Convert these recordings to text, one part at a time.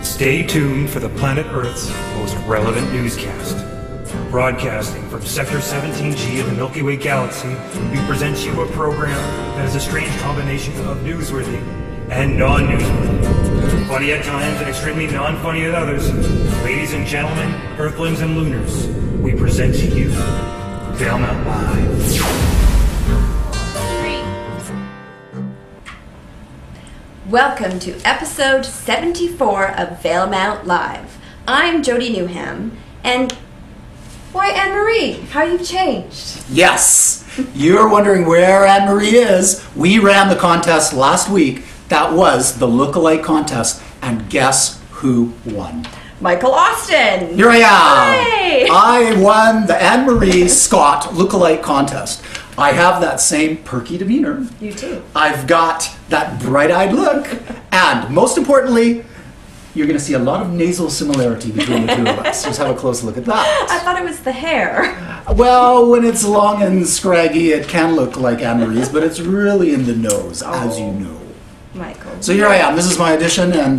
Stay tuned for the planet Earth's most relevant newscast. Broadcasting from Sector 17G of the Milky Way galaxy, we present you a program that is a strange combination of newsworthy and non-newsworthy. Funny at times and extremely non-funny at others. Ladies and gentlemen, Earthlings and Lunars, we present to you Valemount Live. Welcome to episode 74 of Valemount Live. I'm Jody Newham, and why, Anne-Marie, how you've changed. Yes, you're wondering where Anne-Marie is. We ran the contest last week. That was the lookalike contest, and guess who won? Michael Austin. Here I am. Hey. I won the Anne-Marie Scott lookalike contest. I have that same perky demeanor. You too. I've got that bright-eyed look, and most importantly, you're going to see a lot of nasal similarity between the two of us. Just have a close look at that. I thought it was the hair. Well, when it's long and scraggy, it can look like Anne-Marie's, but it's really in the nose, as you know. Michael. So here I am. This is my audition, and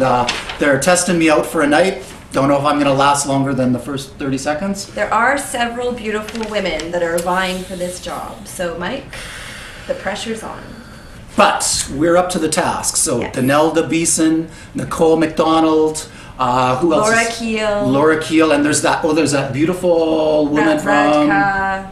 they're testing me out for a night. Don't know if I'm going to last longer than the first 30 seconds. There are several beautiful women that are vying for this job. So, Mike, the pressure's on. But we're up to the task. So Yes. Danelda Beeson, Nicole McDonald, who else? Laura Keel. Laura Keel, and there's that beautiful woman from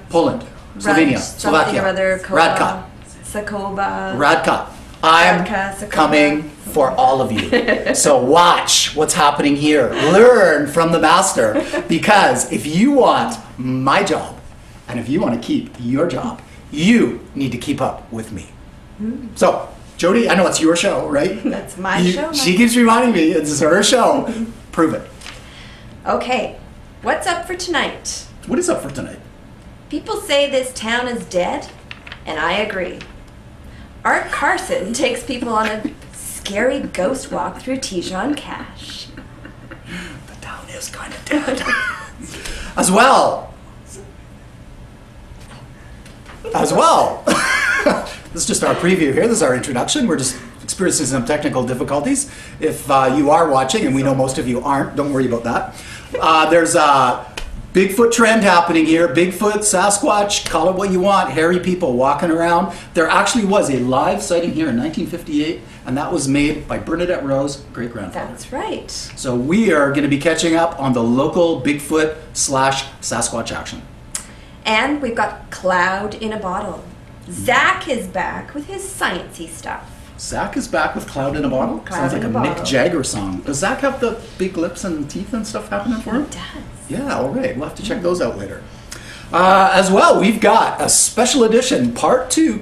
Poland, Slovenia, Slovakia. Radka. Sakoba. Radka. I'm Sakoba. coming for all of you. So watch what's happening here. Learn from the master, because if you want my job and if you want to keep your job, you need to keep up with me. So, Jody, I know it's your show, right? That's my show. She keeps reminding me it's her show. Prove it. Okay, what's up for tonight? What is up for tonight? People say this town is dead, and I agree. Art Carson takes people on a scary ghost walk through Tijon Cache. The town is kind of dead. As well. This is just our preview here. This is our introduction. We're just experiencing some technical difficulties. If you are watching, and we know most of you aren't, don't worry about that. There's a Bigfoot trend happening here. Bigfoot, Sasquatch, call it what you want. Hairy people walking around. There actually was a live sighting here in 1958, and that was made by Bernadette Rowe's great-grandfather. That's right. So we are going to be catching up on the local Bigfoot / Sasquatch action. And we've got Cloud in a Bottle. Zach is back with his sciencey stuff. Zach is back with Cloud in a Bottle. Cloud Sounds like in a a Mick Bottle. Jagger song. Does Zach have the big lips and teeth and stuff happening for him? It does. Yeah, all right. We'll have to check those out later. As well, we've got a special edition, part two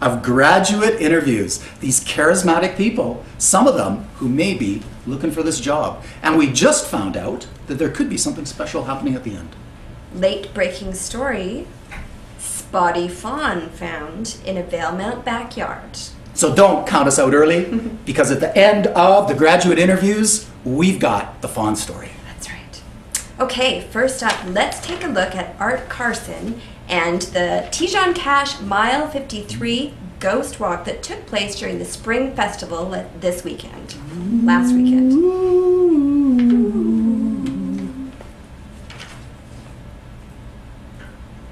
of graduate interviews. These charismatic people, some of them who may be looking for this job. And we just found out that there could be something special happening at the end. Late breaking story. Spotty fawn found in a Valemount backyard. So don't count us out early, because at the end of the graduate interviews, we've got the fawn story. That's right. Okay, first up, let's take a look at Art Carson and the Tijon Cache Mile 53 ghost walk that took place during the Spring Festival last weekend.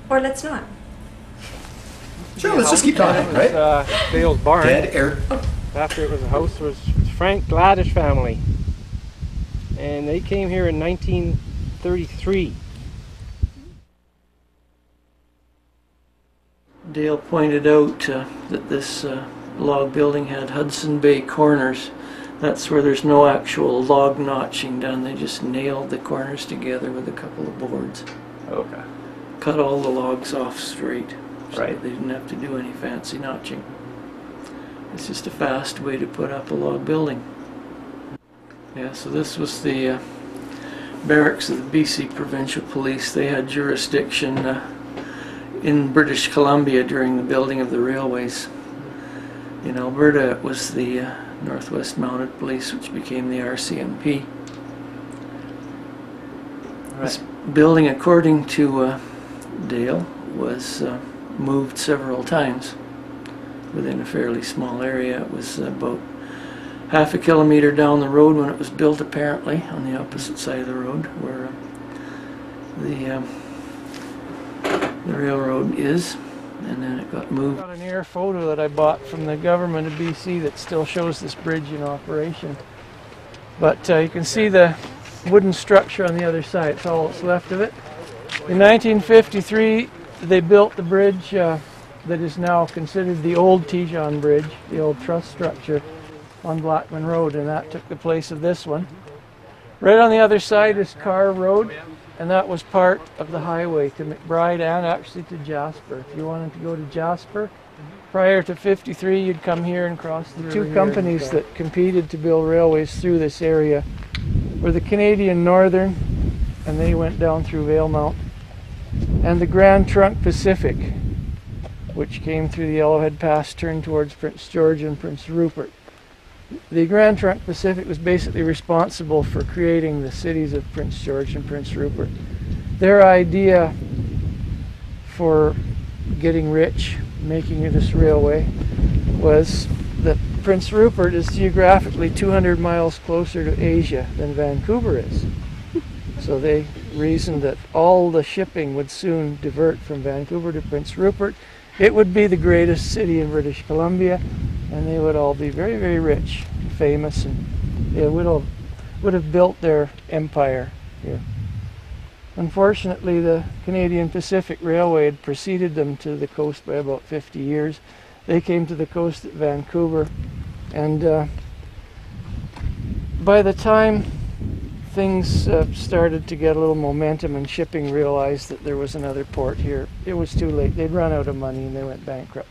Or let's not. Sure, let's just keep talking, right? Dale's barn. Dead air. After it was a house, was Frank Gladish family. And they came here in 1933. Dale pointed out that this log building had Hudson Bay corners. That's where there's no actual log notching done. They just nailed the corners together with a couple of boards. Okay. Cut all the logs off straight. So Right. they didn't have to do any fancy notching. It's just a fast way to put up a log building. Yeah, so this was the barracks of the BC Provincial Police. They had jurisdiction in British Columbia during the building of the railways. In Alberta, it was the Northwest Mounted Police, which became the RCMP. Right. This building, according to Dale, was moved several times within a fairly small area. It was about half a kilometer down the road when it was built, apparently, on the opposite side of the road where the railroad is, and then it got moved. Got an air photo that I bought from the government of BC that still shows this bridge in operation. But you can see the wooden structure on the other side. It's all that's left of it. In 1953, they built the bridge that is now considered the old Tijon Bridge, the old truss structure on Blackman Road, and that took the place of this one. Right on the other side is Carr Road, and that was part of the highway to McBride and actually to Jasper. If you wanted to go to Jasper, prior to 53, you'd come here and cross the two companies that competed to build railways through this area were the Canadian Northern, and they went down through Valemount, and the Grand Trunk Pacific, which came through the Yellowhead Pass, turned towards Prince George and Prince Rupert. The Grand Trunk Pacific was basically responsible for creating the cities of Prince George and Prince Rupert. Their idea for getting rich, making this railway, was that Prince Rupert is geographically 200 miles closer to Asia than Vancouver is. So they reasoned that all the shipping would soon divert from Vancouver to Prince Rupert. It would be the greatest city in British Columbia, and they would all be very, very rich, and famous, and they would have built their empire here. Unfortunately, the Canadian Pacific Railway had preceded them to the coast by about 50 years. They came to the coast at Vancouver, and by the time things started to get a little momentum and shipping realized that there was another port here, it was too late. They'd run out of money and they went bankrupt.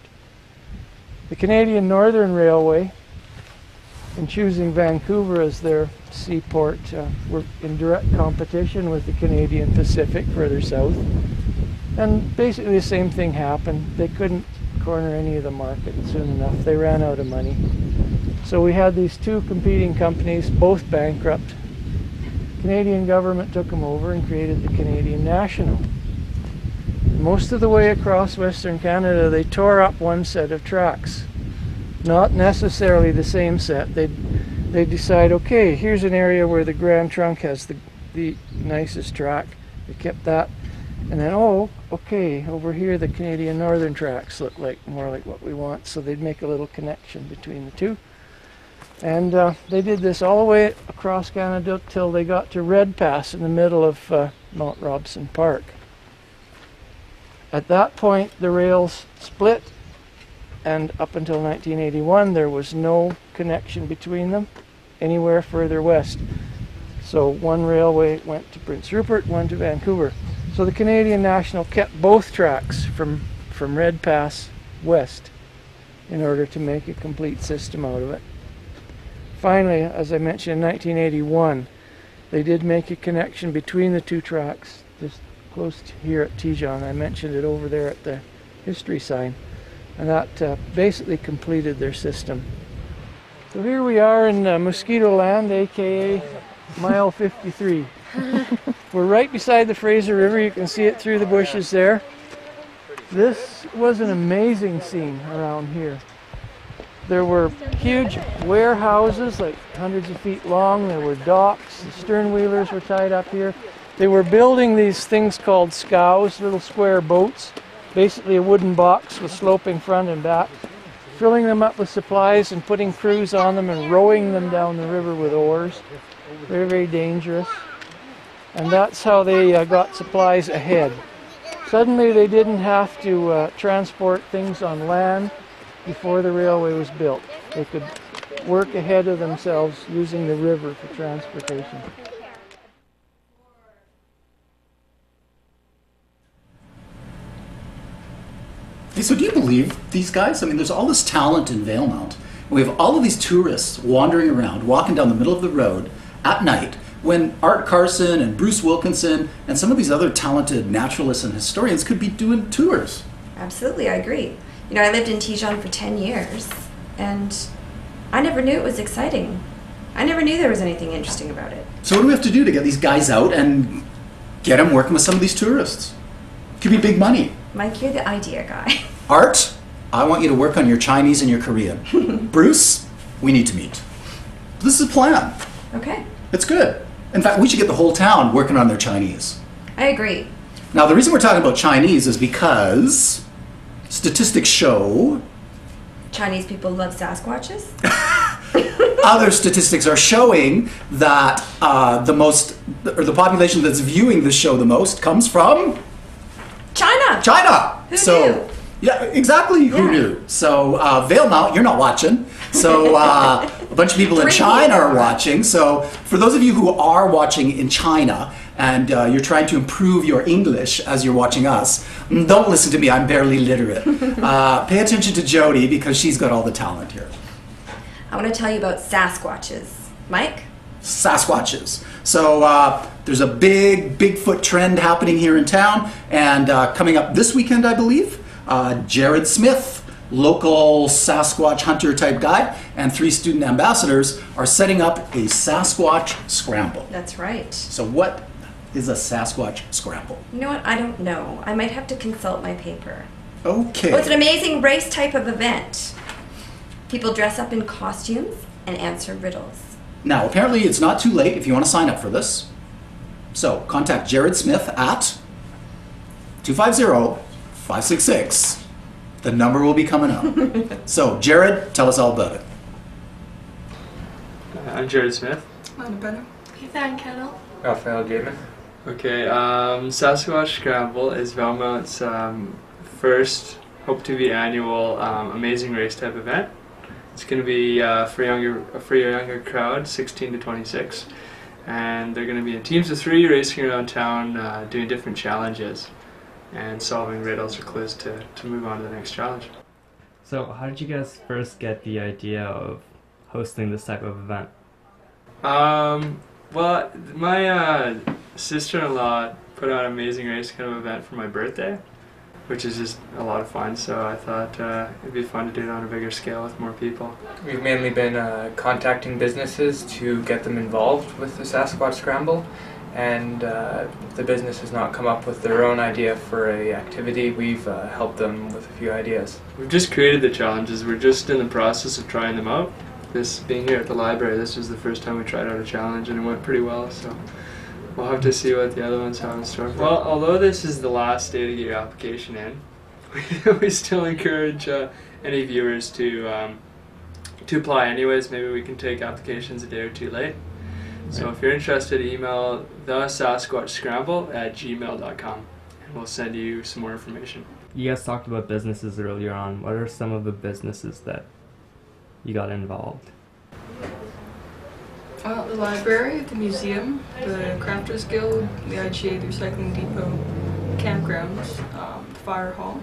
The Canadian Northern Railway, in choosing Vancouver as their seaport, were in direct competition with the Canadian Pacific further south. And basically the same thing happened. They couldn't corner any of the market soon enough. They ran out of money. So we had these two competing companies, both bankrupt. The Canadian government took them over and created the Canadian National. Most of the way across Western Canada, they tore up one set of tracks. Not necessarily the same set. They decide, okay, here's an area where the Grand Trunk has the nicest track. They kept that. And then, oh, okay, over here the Canadian Northern tracks look like more like what we want. So they'd make a little connection between the two. And they did this all the way across Canada till they got to Red Pass in the middle of Mount Robson Park. At that point, the rails split, and up until 1981, there was no connection between them anywhere further west. So one railway went to Prince Rupert, one to Vancouver. So the Canadian National kept both tracks from Red Pass west in order to make a complete system out of it. Finally, as I mentioned, in 1981, they did make a connection between the two tracks, just close to here at Tijon. I mentioned it over there at the history sign. And that basically completed their system. So here we are in Mosquito Land, aka mile 53. We're right beside the Fraser River. You can see it through the bushes there. This was an amazing scene around here. There were huge warehouses, like hundreds of feet long. There were docks. The stern wheelers were tied up here. They were building these things called scows, little square boats, basically a wooden box with sloping front and back, filling them up with supplies and putting crews on them and rowing them down the river with oars. Very, very dangerous. And that's how they got supplies ahead. Suddenly they didn't have to transport things on land before the railway was built. They could work ahead of themselves using the river for transportation. Hey, so do you believe these guys? I mean, there's all this talent in Valemount. We have all of these tourists wandering around, walking down the middle of the road at night, when Art Carson and Bruce Wilkinson and some of these other talented naturalists and historians could be doing tours. Absolutely, I agree. You know, I lived in Tijon for 10 years, and I never knew it was exciting. I never knew there was anything interesting about it. So what do we have to do to get these guys out and get them working with some of these tourists? Could be big money. Mike, you're the idea guy. Art, I want you to work on your Chinese and your Korean. Bruce, we need to meet. This is a plan. Okay. It's good. In fact, we should get the whole town working on their Chinese. I agree. Now, the reason we're talking about Chinese is because statistics show, Chinese people love Sasquatches. other statistics are showing that the population that's viewing the show the most comes from China. China. Who knew? Yeah, exactly. Who Yeah. knew? So Valemount, you're not watching. So a bunch of people in China are watching. So for those of you who are watching in China and you're trying to improve your English as you're watching us, don't listen to me. I'm barely literate. Pay attention to Jody because she's got all the talent here. I want to tell you about Sasquatches. Mike? Sasquatches. So there's a big Bigfoot trend happening here in town, and coming up this weekend, I believe, Jared Smith, local Sasquatch hunter type guy, and 3 student ambassadors are setting up a Sasquatch Scramble. That's right. So what is a Sasquatch Scramble? You know what? I don't know. I might have to consult my paper. Okay. Oh, it's an amazing race type of event. People dress up in costumes and answer riddles. Now, apparently it's not too late if you want to sign up for this. So contact Jared Smith at 250-566. The number will be coming up. So, Jared, tell us all about it. I'm Jared Smith. Annabella. Ethan Kennel. Raphael Gamen. Okay, Sasquatch Scramble is Valemount's first, hope to be annual, amazing race type event. It's going to be for a younger crowd, 16 to 26, and they're going to be in teams of 3 racing around town, doing different challenges and solving riddles or clues to move on to the next challenge. So how did you guys first get the idea of hosting this type of event? Well, my sister-in-law put on an amazing race kind of event for my birthday, which is just a lot of fun, so I thought it'd be fun to do it on a bigger scale with more people. We've mainly been contacting businesses to get them involved with the Sasquatch Scramble, and if the business has not come up with their own idea for a activity, we've helped them with a few ideas. We've just created the challenges. We're just in the process of trying them out. This being here at the library, this was the first time we tried out a challenge and it went pretty well, so we'll have to see what the other ones have in store. Well, although this is the last day to get your application in, we still encourage any viewers to apply anyways. Maybe we can take applications a day or 2 late. So if you're interested, email thesasquatchscramble@gmail.com and we'll send you some more information. You guys talked about businesses earlier on. What are some of the businesses that you got involved? The library, the museum, the Crafters Guild, the IGA, the Recycling Depot, campgrounds, the fire hall.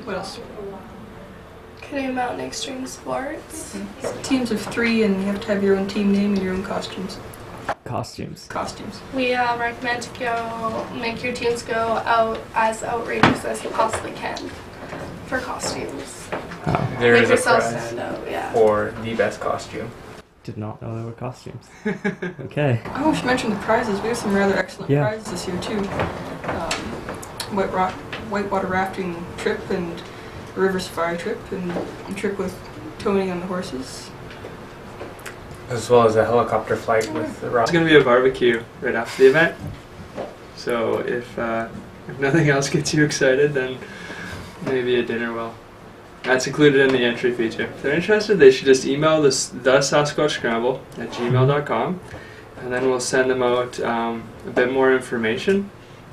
What else? Canadian Mountain Extreme Sports. Teams of 3, and you have to have your own team name and your own costumes. Costumes. We recommend to make your teams go out as outrageous as you possibly can for costumes. There Make is a yourself prize stand out, yeah. for the best costume. Did not know there were costumes. Okay. Oh, I should mention the prizes. We have some rather excellent prizes this year too. Whitewater rafting trip and a river safari trip and a trip with Tony on the horses. As well as a helicopter flight with the rock. It's going to be a barbecue right after the event, so if nothing else gets you excited, then maybe a dinner will. That's included in the entry fee too. If they're interested, they should just email the Sasquatch Scramble at gmail.com, and then we'll send them out a bit more information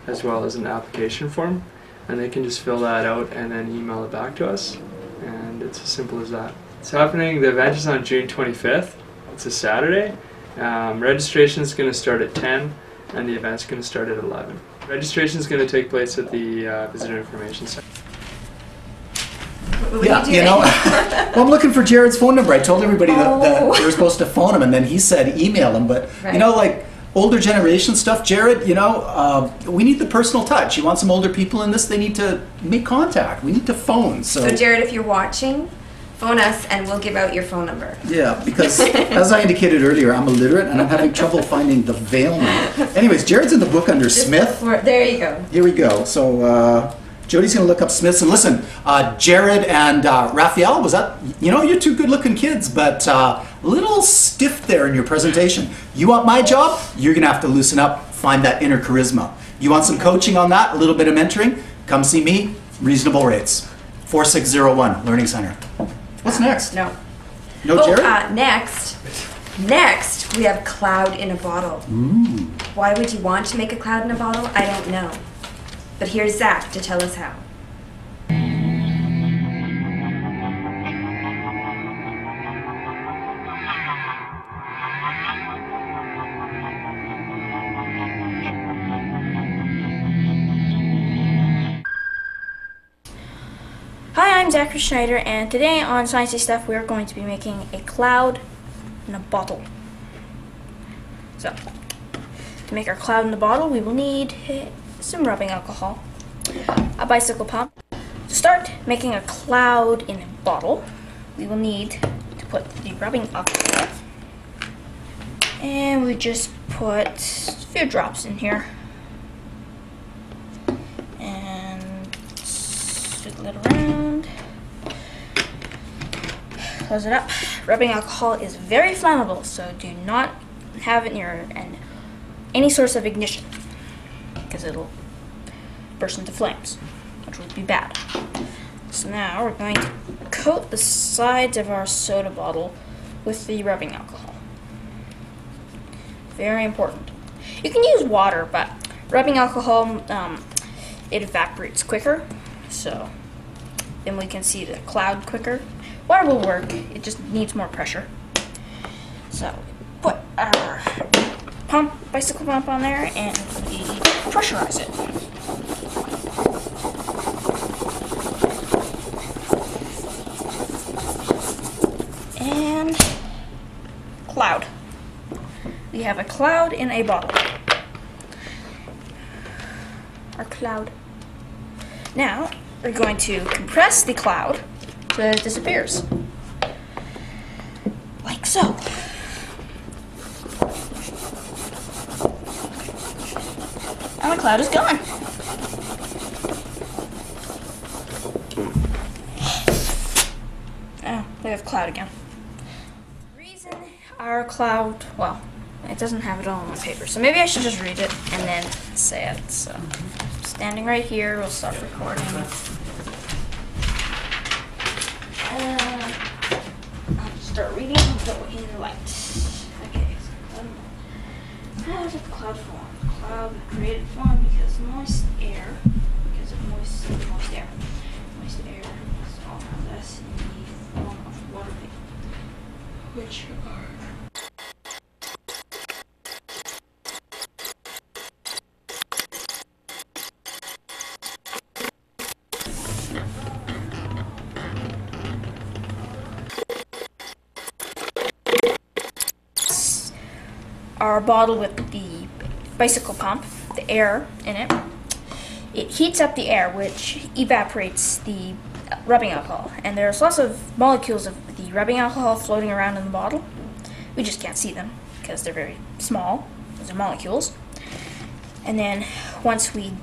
as well as an application form, and they can just fill that out and then email it back to us, and it's as simple as that. It's happening, the event is on June 25th. It's a Saturday. Registration is going to start at 10 and the event's going to start at 11. Registration is going to take place at the Visitor Information Center. Yeah, you know, well, I'm looking for Jared's phone number. I told everybody that they were supposed to phone him, and then he said email him. But, you know, like older generation stuff, Jared, you know, we need the personal touch. You want some older people in this, they need to make contact. We need to phone. So Jared, if you're watching, phone us and we'll give out your phone number. Yeah, because as I indicated earlier, I'm illiterate and I'm having trouble finding the Valemount. Anyways, Jared's in the book under Smith. There you go. Here we go. So Jody's going to look up Smiths. And listen, Jared and Raphael, was that, you know, you're two good-looking kids, but little stiff there in your presentation. You want my job? You're going to have to loosen up, find that inner charisma. You want some coaching on that, a little bit of mentoring? Come see me, reasonable rates. 4601 Learning Center. What's next? No. No, Jerry? Next, we have cloud in a bottle. Ooh. Why would you want to make a cloud in a bottle? I don't know. But here's Zach to tell us how. Hi, I'm Zachary Schneider, and today on Sciencey Stuff we are going to be making a cloud in a bottle. So, to make our cloud in the bottle, we will need some rubbing alcohol, a bicycle pump. To start making a cloud in a bottle, we will need to put the rubbing alcohol, and we just put a few drops in here, and fiddle it around. Close it up. Rubbing alcohol is very flammable, so do not have it near any source of ignition, because it'll burst into flames, which would be bad. So now we're going to coat the sides of our soda bottle with the rubbing alcohol. Very important. You can use water, but rubbing alcohol, it evaporates quicker, so then we can see the cloud quicker. Water will work, it just needs more pressure. So put our bicycle pump on there, and we pressurize it. And cloud. We have a cloud in a bottle. Our cloud. Now we're going to compress the cloud so that it disappears. Like so. And the cloud is gone. Oh, we have cloud again. The reason our cloud, well, it doesn't have it all on the paper, so maybe I should just read it and then say it. So, standing right here, we'll start recording. I'll just start reading and go in the light. Okay, so how does the cloud form? The cloud created form because moist air, moist air is all around us in the form of water vapor, which are our bottle with the bicycle pump, the air in it. It heats up the air, which evaporates the rubbing alcohol. And there's lots of molecules of the rubbing alcohol floating around in the bottle. We just can't see them because they're very small. Those are molecules. And then once we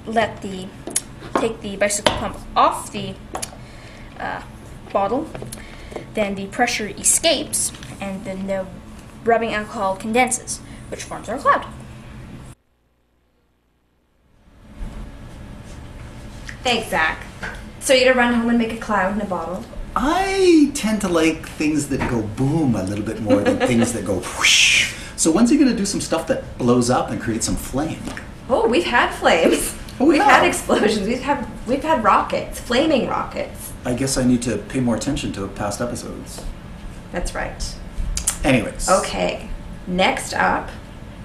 take the bicycle pump off the bottle, then the pressure escapes, and then the rubbing alcohol condenses, which forms our cloud. Thanks, Zach. So you're gonna run home and make a cloud in a bottle? I tend to like things that go boom a little bit more than things that go whoosh. So when's he going to do some stuff that blows up and creates some flame? Oh, we've had flames. Oh, we've had explosions. We've had rockets, flaming rockets. I guess I need to pay more attention to past episodes. That's right. Anyways. Okay. Next up.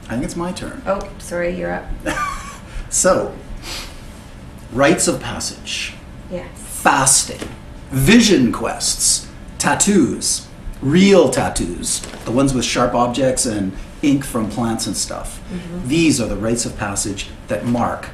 I think it's my turn. Oh, sorry, you're up. So, rites of passage. Yes. Fasting. Vision quests. Tattoos. Real tattoos. The ones with sharp objects and ink from plants and stuff. Mm-hmm. These are the rites of passage that mark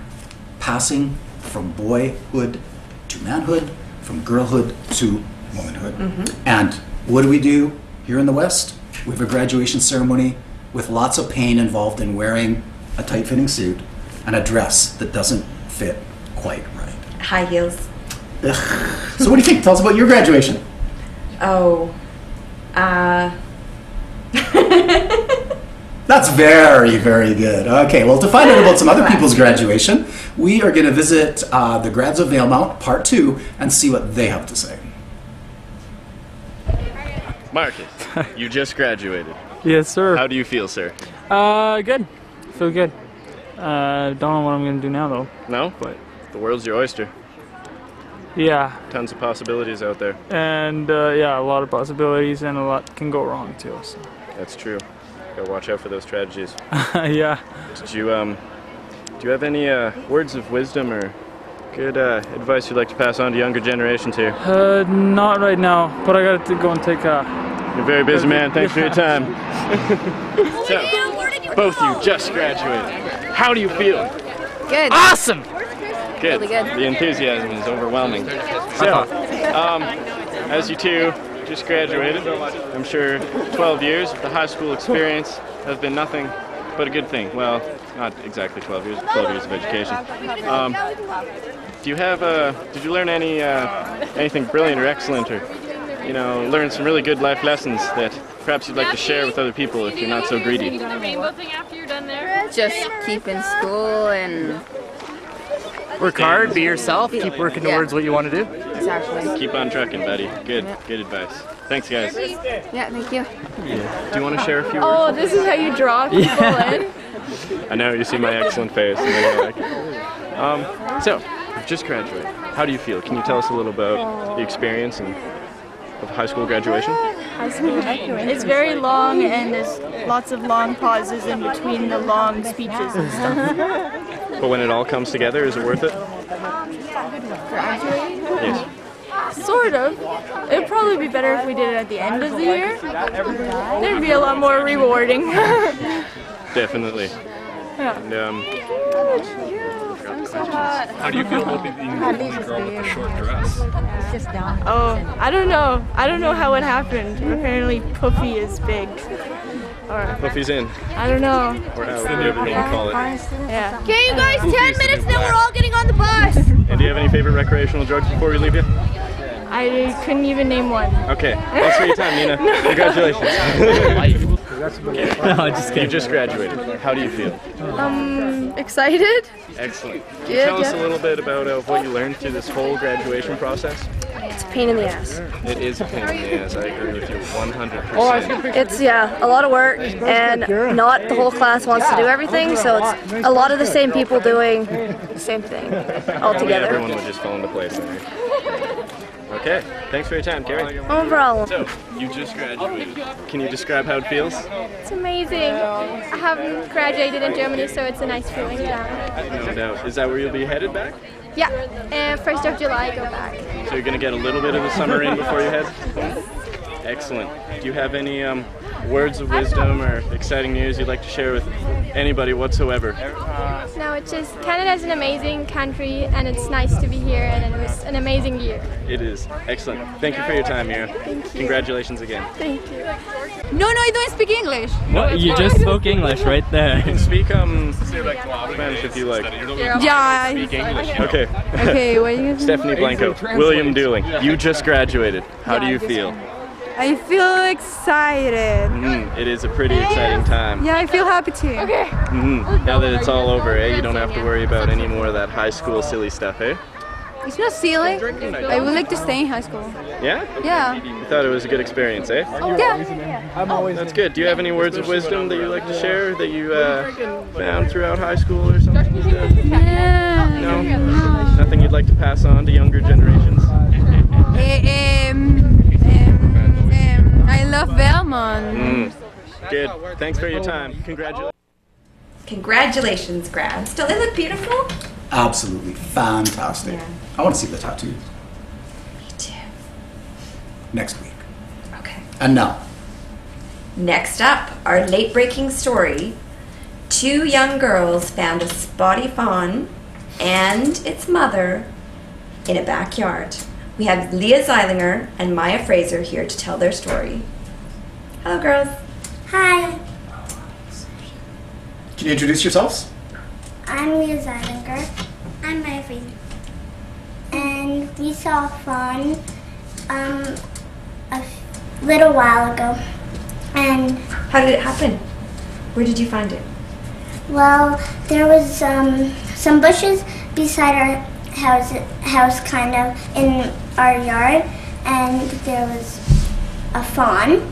passing from boyhood to manhood, from girlhood to womanhood. Mm-hmm. And what do we do here in the West? We have a graduation ceremony with lots of pain involved in wearing a tight-fitting suit and a dress that doesn't fit quite right. High heels. Ugh. So what do you think? Tell us about your graduation. Oh, That's very, very good. Okay, well, to find out about some other people's graduation, we are going to visit the Grads of Valemount, Part 2, and see what they have to say. Marcus, you just graduated. Yes, sir. How do you feel, sir? Good. Feel good. Don't know what I'm gonna do now, though. No? But the world's your oyster. Yeah. Tons of possibilities out there. And yeah, a lot of possibilities, and a lot can go wrong too. So. That's true. Gotta watch out for those tragedies. Yeah. Did you do you have any words of wisdom or good advice you'd like to pass on to younger generations here? Not right now, but I gotta go and take a. You're a very busy man. Thanks for your time. So, both of you just graduated. How do you feel? Good. Awesome. Good. Really good. The enthusiasm is overwhelming. So, as you two just graduated, I'm sure 12 years of the high school experience have been nothing but a good thing. Well, not exactly 12 years, 12 years of education. Do you have, did you learn anything brilliant or excellent, or, you know, learn some really good life lessons that perhaps you'd like to share with other people if you're not so greedy? Just keep in school and work hard, be yourself, keep working towards what you want to do. Exactly. Keep on trucking, buddy. Good advice. Thanks, guys. Yeah, thank you. Yeah. Do you want to share a few words? Oh, this is how you draw people in? I know, you see my excellent face. And then you're like, so, you've just graduated. How do you feel? Can you tell us a little about the experience of high school graduation? High school graduation. It's very long, and there's lots of long pauses in between the long speeches and stuff. But when it all comes together, is it worth it? Graduating? Yes. Sort of. It'd probably be better if we did it at the end of the year. It'd be a lot more rewarding. Definitely. Yeah. And, How do you feel about being the only girl with a short dress? Oh, I don't know. I don't know how it happened. Apparently Puffy is big. Or Puffy's in. I don't know. Or however you can call it. Yeah. Okay, you guys, 10 minutes, then we're all getting on the bus. And do you have any favorite recreational drugs before we leave you? I couldn't even name one. Okay. Thanks for your time, Nina. Congratulations. No, just kidding. You just graduated. How do you feel? Excited? Excellent. Can you Good, tell us yeah. a little bit about what you learned through this whole graduation process? It's a pain in the ass. It is a pain in the ass. I agree with you 100%. It's, yeah, a lot of work, and not the whole class wants to do everything, so it's a lot of the same people doing the same thing all together. Everyone would just fall into place there. Okay, thanks for your time, Carrie. No problem. So, you just graduated. Can you describe how it feels? It's amazing. I haven't graduated in Germany, so it's a nice feeling. No doubt. Is that where you'll be headed back? Yeah, and 1st of July I go back. So you're going to get a little bit of the summer in before you head home? Excellent. Do you have any words of wisdom or exciting news you'd like to share with anybody whatsoever? No, it's just Canada's an amazing country, and it's nice to be here, and it was an amazing year. It is. Excellent. Thank you for your time, Mira. Thank you. Congratulations again. Thank you. No, I don't speak English. What? You just spoke English right there. You can speak Spanish if you like. Yeah. Speak English. Okay. Okay, what are you gonna say? Stephanie Blanco, William Dooling, you just graduated. How do you feel? I feel excited. It is a pretty exciting time. Yeah, I feel happy too. Okay. Now that it's all over, you don't have to worry about any more of that high school silly stuff, eh? It's not silly. I would like to stay in high school. Yeah? Yeah. You thought it was a good experience, eh? Yeah. That's good. Do you have any words of wisdom that you'd like to share that you found throughout high school or something? No? Nothing you'd like to pass on to younger generations? I love Valemount. Good. Thanks for your time. Congratulations, grads. Don't they look beautiful? Absolutely fantastic. Yeah. I want to see the tattoos. Me too. Next week. Okay. And now. Next up, our late-breaking story. 2 young girls found a spotty fawn and its mother in a backyard. We have Leah Zeilinger and Maya Fraser here to tell their story. Hello, girls. Hi, Can you introduce yourselves? I'm Leah Zeilinger. I'm Maya Fraser. And we saw a fawn a little while ago. And how did it happen? Where did you find it? Well, there was some bushes beside our house kind of in our yard, and there was a fawn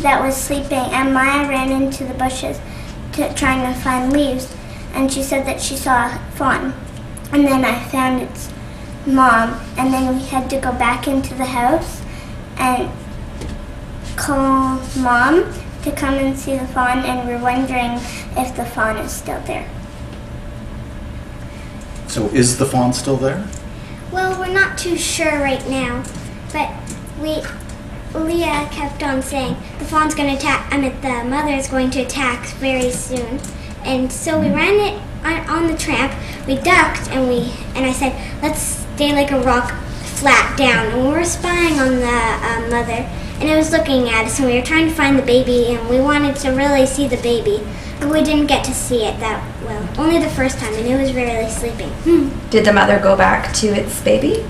that was sleeping, and Maya ran into the bushes trying to find leaves, and she said that she saw a fawn. And then I found its mom, and then we had to go back into the house and call Mom to come and see the fawn, and we're wondering if the fawn is still there. So is the fawn still there? Well, we're not too sure right now, but Leah kept on saying the fawn's going to attack, the mother's going to attack very soon. And so we ran it on the tramp, we ducked, and I said, let's stay like a rock flat down. And we were spying on the mother, and it was looking at us, and we were trying to find the baby, and we wanted to really see the baby, but we didn't get to see it that well. Only the first time, and it was really sleeping. Did the mother go back to its baby?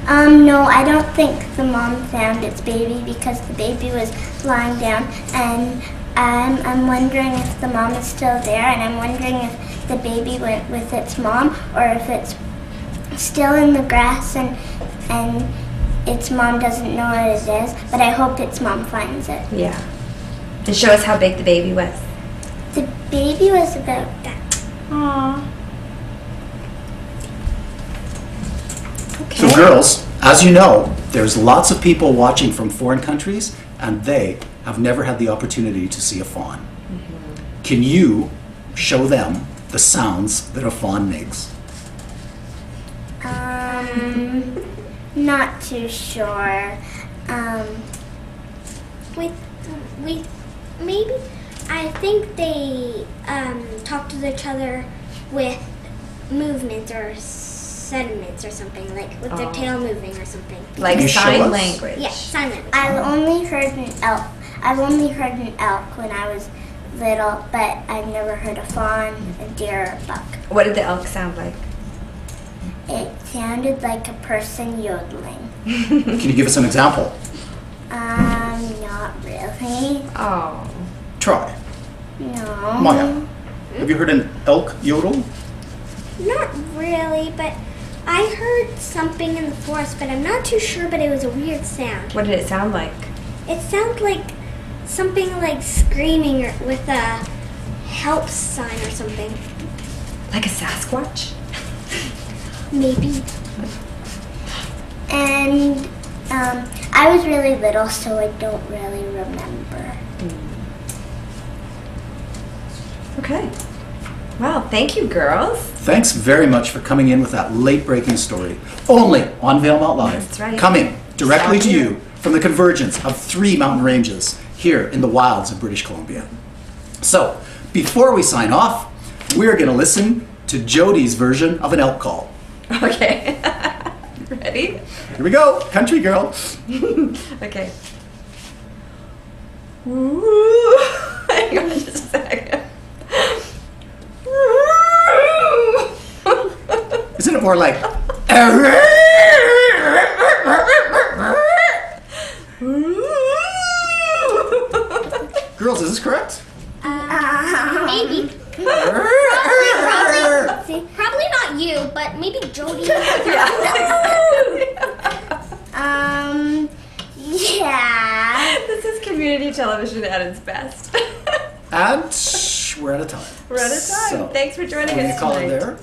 No, I don't think the mom found its baby because the baby was lying down, and I'm wondering if the mom is still there, and I'm wondering if the baby went with its mom or if it's still in the grass and its mom doesn't know what it is, but I hope its mom finds it. Yeah. And show us how big the baby was. The baby was about that. Aww. So girls, as you know, there's lots of people watching from foreign countries, and they have never had the opportunity to see a fawn. Can you show them the sounds that a fawn makes? Not too sure. Maybe I think they talk to each other with movements or sentiments or something, like with their tail moving or something. Like sign language. Yeah, sign language. I've only heard an elk when I was little, but I've never heard a fawn, a deer, or a buck. What did the elk sound like? It sounded like a person yodeling. Can you give us an example? Not really. Oh. Try. No. Maya, have you heard an elk yodel? Not really, but I heard something in the forest, but I'm not too sure, but it was a weird sound. What did it sound like? It sounded like something like screaming or with a help sign or something. Like a Sasquatch? Maybe. And I was really little, so I don't really remember. Okay. Wow, thank you, girls. Thanks very much for coming in with that late-breaking story. Only on Valemount Live. That's right. Coming directly to you from the convergence of 3 mountain ranges here in the wilds of British Columbia. So, before we sign off, we're going to listen to Jody's version of an elk call. Okay. Ready? Here we go, country girl. Okay. Ooh. Hang on just a second. Isn't it more like... Girls, is this correct? Maybe. Probably not you, but maybe Jody. Yeah. This is community television at its best. And we're out of time. We're out of time. So, Thanks for joining what do us you call tonight. it there?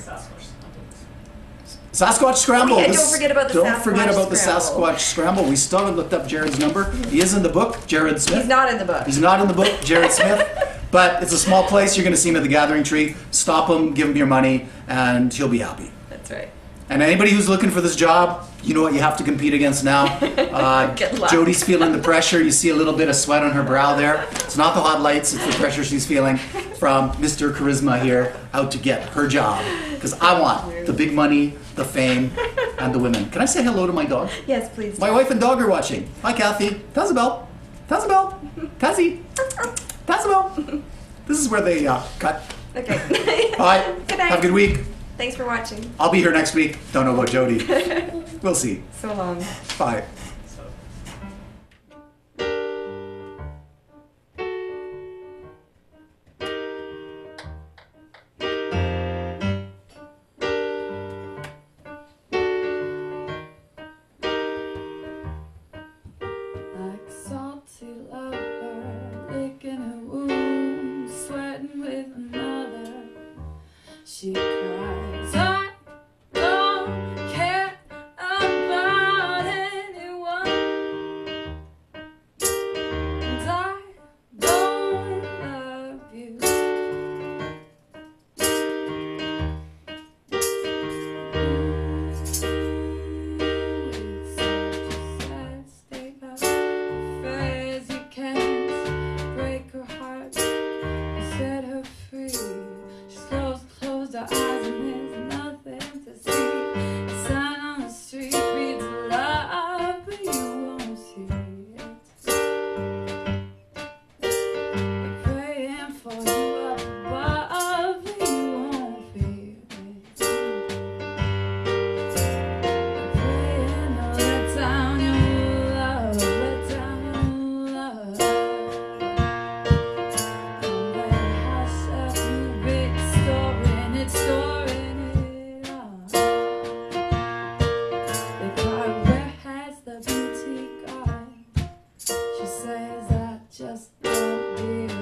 Sasquatch Scramble. Oh, yeah, don't forget about the Don't Sasquatch forget about the Scramble. Sasquatch Scramble. We still haven't looked up Jared's number. He is in the book, Jared Smith. He's not in the book. He's not in the book, Jared Smith. But it's a small place. You're going to see him at the Gathering Tree. Stop him, give him your money, and he'll be happy. That's right. And anybody who's looking for this job, you know what you have to compete against now. Good luck. Jody's feeling the pressure. You see a little bit of sweat on her brow there. It's not the hot lights, it's the pressure she's feeling from Mr. Charisma here out to get her job. Because I want the big money, the fame, and the women. Can I say hello to my dog? Yes, please. My wife and dog are watching. Hi, Kathy. Tazabelle. Tazabelle. Tazzy. Tazabelle. This is where they cut. Okay. Bye. Good night. Have a good week. Thanks for watching. I'll be here next week. Don't know about Jody. We'll see. So long. Bye. won't be